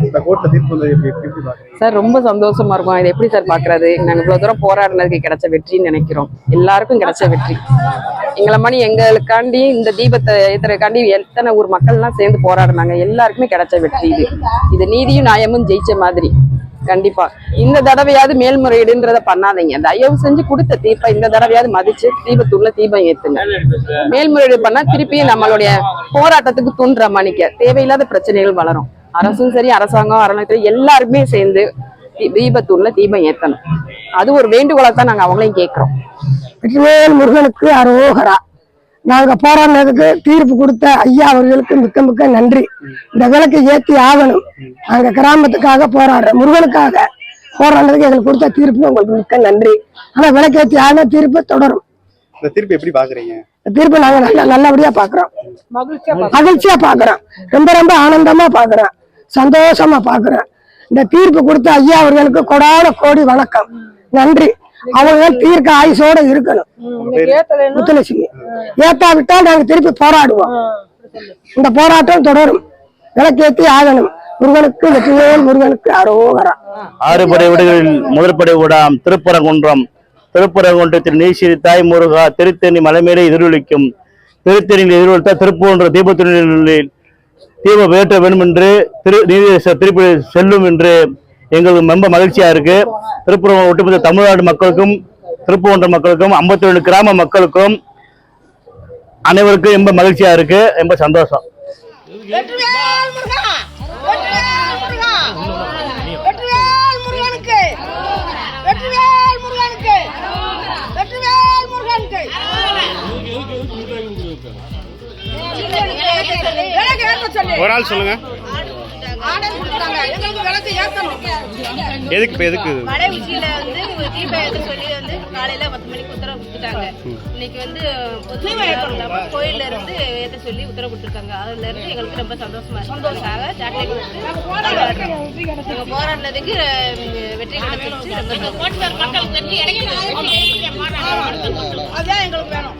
இந்த கோர்ட்ல தீர்ப்பு வந்தது எப்படி பாக்குறீங்க சார்? ரொம்ப சந்தோஷமா இருக்கும். இது எப்படி சார் பாக்குறது? நாங்க இவ்வளவு தூரம் போராடினதுக்கு கிடைச்ச வெற்றின்னு நினைக்கிறோம். எல்லாருக்கும் கிடைச்ச வெற்றி. எங்களை மணி எங்களுக்காண்டி இந்த தீபத்தை ஏத்துறதுக்காண்டி எத்தனை ஊர் மக்கள்லாம் சேர்ந்து போராடினாங்க. எல்லாருக்குமே கிடைச்ச வெற்றி இது. இது நீதியும் நியாயமும் ஜெயிச்ச மாதிரி. கண்டிப்பா இந்த தடவையாவது மேல்முறையீடுன்றத பண்ணாதீங்க. தயவு செஞ்சு கொடுத்த தீர்ப்பை இந்த தடவையாவது மதிச்சு தீபத்துள்ள தீபம் ஏத்துங்க. மேல்முறையீடு பண்ணா திருப்பியும் நம்மளுடைய போராட்டத்துக்கு தூண்டுற மணிக்க தேவையில்லாத பிரச்சனைகள் வளரும். அரசும் சரி, அரசாங்கம், அறநிலையத்துறை எல்லாருமே சேர்ந்து தீபத்துள்ள தீபம் ஏத்தணும். அது ஒரு வேண்டுகோளை தான் நாங்க அவங்களையும் கேட்கிறோம். வெற்றிவேல் முருகனுக்கு அரோகரா. நாங்க போராடினதுக்கு தீர்ப்பு கொடுத்த ஐயா அவர்களுக்கு மிக்க மிக்க நன்றி. இந்த விளக்கு ஏத்தி ஆகணும். நாங்க கிராமத்துக்காக போராடுறோம், முருகனுக்காக போராடினதுக்கு எங்களுக்கு கொடுத்த தீர்ப்பு உங்களுக்கு மிக்க நன்றி. ஆனா விளக்கு ஏத்தி ஆகின தீர்ப்பு தொடரும். இந்த தீர்ப்பு எப்படி பாக்குறீங்க? தீர்ப்பு நாங்க நல்லபடியா பாக்குறோம், மகிழ்ச்சியா பாக்குறோம், ரொம்ப ரொம்ப ஆனந்தமா பாக்குறோம், சந்தோஷமா பாக்குறோம். இந்த தீர்ப்பு கொடுத்த ஐயா அவர்களுக்கு கொடான கோடி வணக்கம், நன்றி. அவங்க தீர்க்க ஆயுசோட இருக்கணும். முத்துலட்சுமி ஏத்தாவிட்டால் நாங்க திருப்பி போராடுவோம். இந்த போராட்டம் தொடரும். விளக்கேத்தி ஆகணும். முருகனுக்கு வெற்றிவேல் முருகனுக்கு அரோகரா. ஆறுபடை வீடுகளில் முதற்படை விடாம் திருப்பரங்குன்றம். திருப்பரங்குன்றத்தில் நீசிரி தாய் முருகா திருத்தணி மலைமேலே எதிரொலிக்கும். திருத்தணியில் எதிரொலித்த திருப்பூன்ற தீபத்துறையில் தீபம் ஏற்ற வேண்டும் என்று திருப்பி செல்லும் என்று எங்களுக்கு ரொம்ப மகிழ்ச்சியா இருக்கு. திருப்பூர் ஒட்டுமொத்த தமிழ்நாடு மக்களுக்கும் திருப்பூன்ற மக்களுக்கும் 57 கிராம மக்களுக்கும் அனைவருக்கும் ரொம்ப மகிழ்ச்சியா இருக்கு, ரொம்ப சந்தோஷம். ஒரு ஆள் சொல்லுங்க. எதுக்கு மழை உச்சியில வந்து தீபம் ஏற்ற சொல்லி வந்து காலையில 10 மணிக்கு உத்தரவு கொடுத்துட்டாங்க. இன்னைக்கு வந்து கோயில்ல இருந்து ஏற்ற சொல்லி உத்தரவு கொடுத்துருக்காங்க. அதுல இருந்து எங்களுக்கு ரொம்ப சந்தோஷமாக சாக்லேட் போராடினதுக்கு வெற்றி கிடைச்சிருச்சு. அதான் எங்களுக்கு வேணும்.